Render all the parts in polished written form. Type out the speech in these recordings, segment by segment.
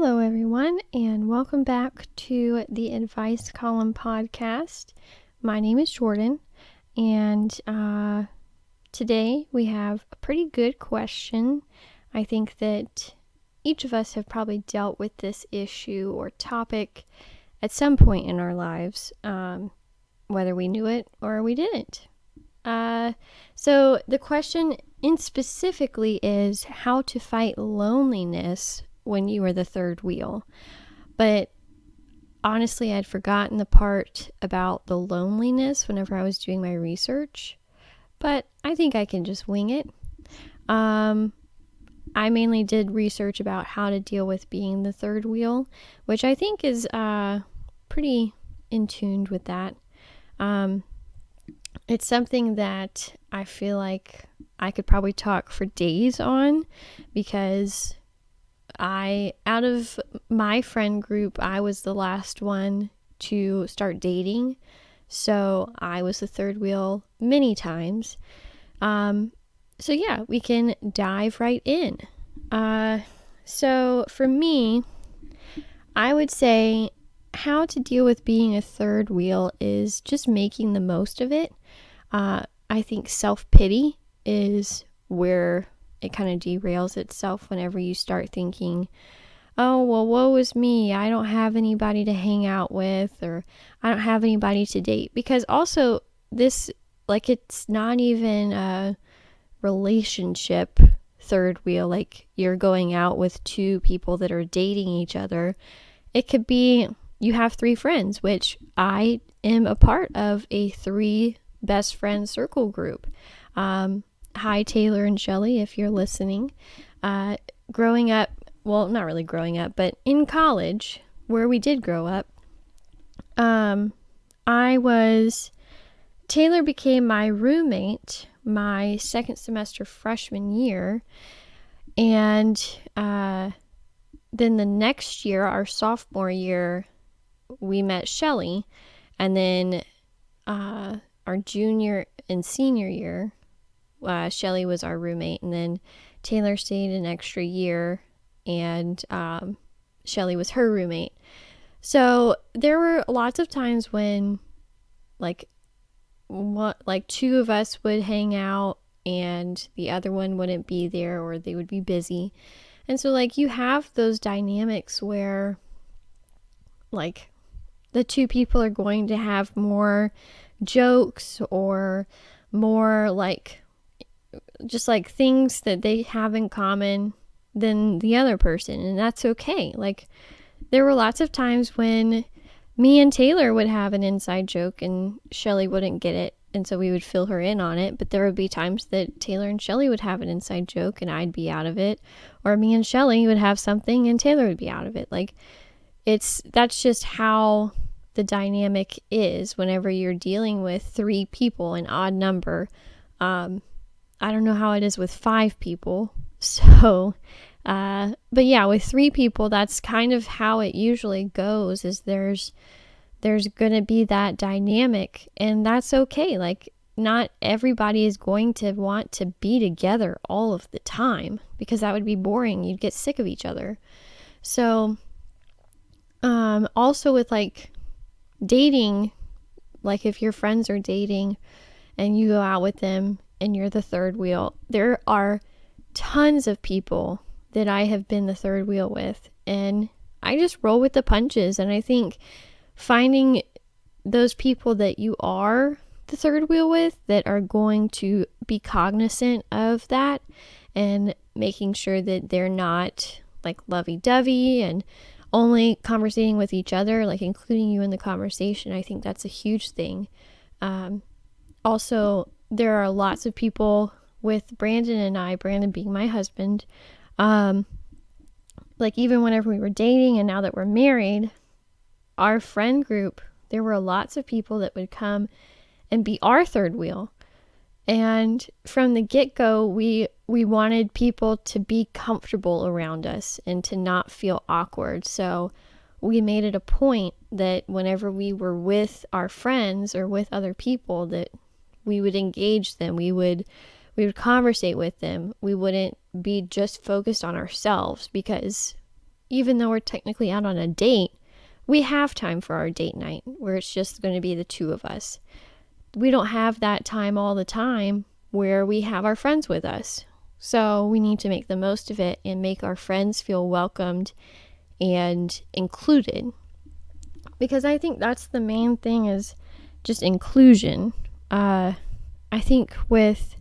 Hello, everyone, and welcome back to the Advice Column podcast. My name is Jordan, and today we have a pretty good question. I think that each of us have probably dealt with this issue or topic at some point in our lives, whether we knew it or we didn't. So the question specifically is how to fight loneliness when you are the third wheel. But honestly, I'd forgotten the part about the loneliness whenever I was doing my research, but I think I can just wing it. I mainly did research about how to deal with being the third wheel, which I think is pretty in tune with that. It's something that I feel like I could probably talk for days on, because out of my friend group, I was the last one to start dating. So I was the third wheel many times. So yeah, we can dive right in. So for me, I would say how to deal with being a third wheel is just making the most of it. I think self-pity is where it kind of derails itself whenever you start thinking, oh, well, woe is me. I don't have anybody to hang out with, or I don't have anybody to date. Because also this, it's not even a relationship third wheel, like you're going out with two people that are dating each other. It could be you have three friends, which I am a part of a 3 best friend circle group. Hi, Taylor and Shelly, if you're listening. Growing up, well, not really growing up, but in college, where we did grow up, Taylor became my roommate my second semester freshman year, and then the next year, our sophomore year, we met Shelly, and then our junior and senior year, Shelly was our roommate, and then Taylor stayed an extra year, and Shelly was her roommate. So there were lots of times when two of us would hang out and the other one wouldn't be there, or they would be busy. And so you have those dynamics where the two people are going to have more jokes or more things that they have in common than the other person, and that's okay. There were lots of times when me and Taylor would have an inside joke and Shelly wouldn't get it, and so we would fill her in on it. But there would be times that Taylor and Shelly would have an inside joke and I'd be out of it, or me and Shelly would have something and Taylor would be out of it. That's just how the dynamic is whenever you're dealing with 3 people, an odd number. I don't know how it is with 5 people. So, but yeah, with 3 people, that's kind of how it usually goes, is there's going to be that dynamic, and that's okay. Not everybody is going to want to be together all of the time, because that would be boring. You'd get sick of each other. So, also with dating, if your friends are dating and you go out with them and you're the third wheel, there are tons of people that I have been the third wheel with, and I just roll with the punches. And I think finding those people that you are the third wheel with that are going to be cognizant of that, and making sure that they're not lovey-dovey and only conversating with each other, including you in the conversation. I think that's a huge thing. Also, there are lots of people with Brandon and I, Brandon being my husband, even whenever we were dating and now that we're married, our friend group, there were lots of people that would come and be our third wheel. And from the get-go, we wanted people to be comfortable around us and to not feel awkward. So we made it a point that whenever we were with our friends or with other people, that we would engage them. We would conversate with them. We wouldn't be just focused on ourselves, because even though we're technically out on a date, we have time for our date night where it's just going to be the two of us. We don't have that time all the time where we have our friends with us. So we need to make the most of it and make our friends feel welcomed and included. Because I think that's the main thing, is just inclusion. I think with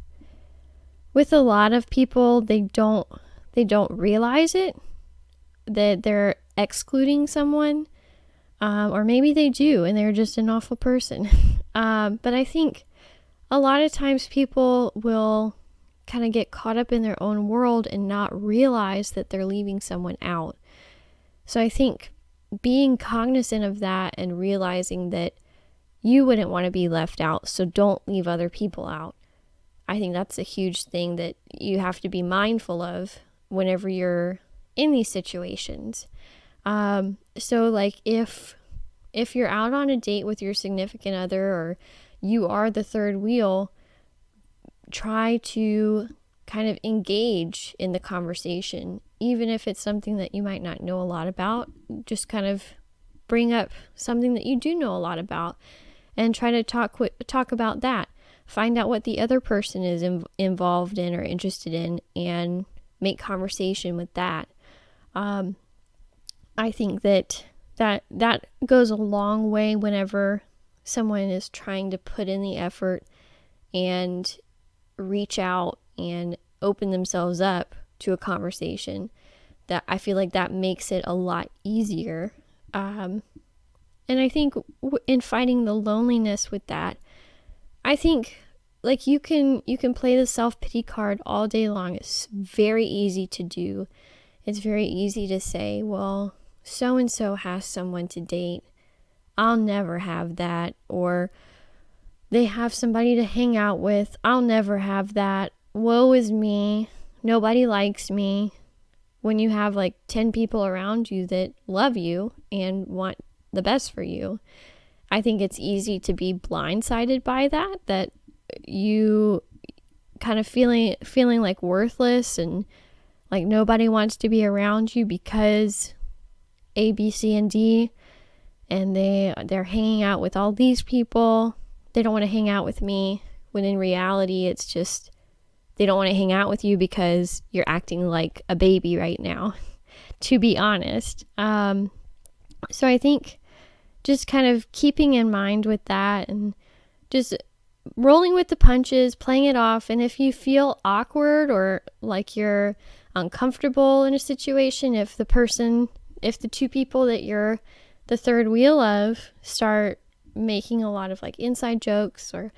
a lot of people, they don't realize it, that they're excluding someone, or maybe they do and they're just an awful person. But I think a lot of times people will kind of get caught up in their own world and not realize that they're leaving someone out. So I think being cognizant of that and realizing that you wouldn't want to be left out, so don't leave other people out. I think that's a huge thing that you have to be mindful of whenever you're in these situations. So like if you're out on a date with your significant other, or you are the third wheel, try to kind of engage in the conversation, even if it's something that you might not know a lot about. Just kind of bring up something that you do know a lot about and try to talk about that. Find out what the other person is involved in or interested in, and make conversation with that. I think that goes a long way whenever someone is trying to put in the effort and reach out and open themselves up to a conversation. That I feel like that makes it a lot easier. And I think in fighting the loneliness with that, I think like you can play the self-pity card all day long. It's very easy to do. It's very easy to say, well, so-and-so has someone to date. I'll never have that. Or they have somebody to hang out with. I'll never have that. Woe is me. Nobody likes me. When you have like 10 people around you that love you and want the best for you, I think it's easy to be blindsided by that you kind of feeling like worthless and like nobody wants to be around you because A, B, C, and D, and they're hanging out with all these people. They don't want to hang out with me, when in reality it's just they don't want to hang out with you because you're acting like a baby right now, to be honest. So I think just kind of keeping in mind with that and just rolling with the punches, playing it off. And if you feel awkward or like you're uncomfortable in a situation, if the two people that you're the third wheel of start making a lot of like inside jokes, or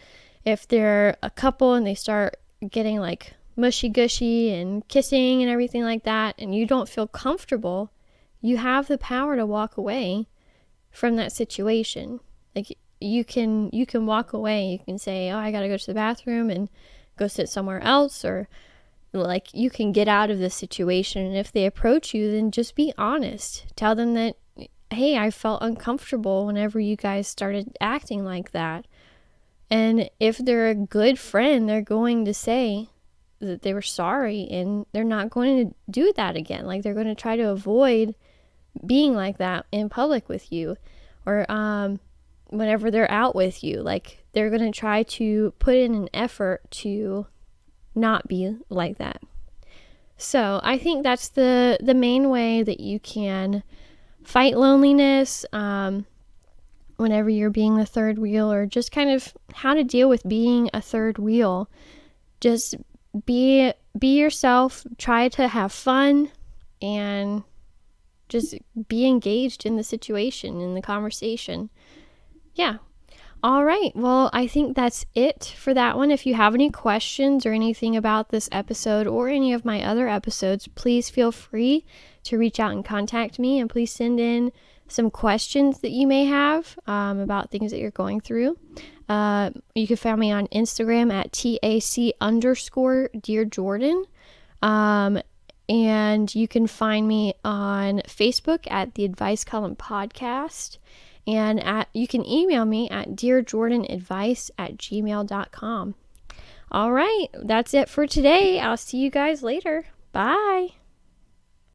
if they're a couple and they start getting like mushy gushy and kissing and everything like that, and you don't feel comfortable, you have the power to walk away from that situation. Like you can walk away. You can say, oh, I gotta go to the bathroom and go sit somewhere else, or like you can get out of this situation. And if they approach you, then just be honest. Tell them that, hey, I felt uncomfortable whenever you guys started acting like that. And if they're a good friend, they're going to say that they were sorry and they're not going to do that again. Like they're going to try to avoid being like that in public with you, or whenever they're out with you. Like they're going to try to put in an effort to not be like that. So I think that's the main way that you can fight loneliness whenever you're being the third wheel, or just kind of how to deal with being a third wheel. Just be yourself, try to have fun, and just be engaged in the situation, in the conversation. Yeah. All right. Well, I think that's it for that one. If you have any questions or anything about this episode or any of my other episodes, please feel free to reach out and contact me, and please send in some questions that you may have about things that you're going through. You can find me on Instagram at TAC_Dear Jordan. And you can find me on Facebook at the Advice Column Podcast. And you can email me at dearjordanadvice@gmail.com. All right, that's it for today. I'll see you guys later. Bye.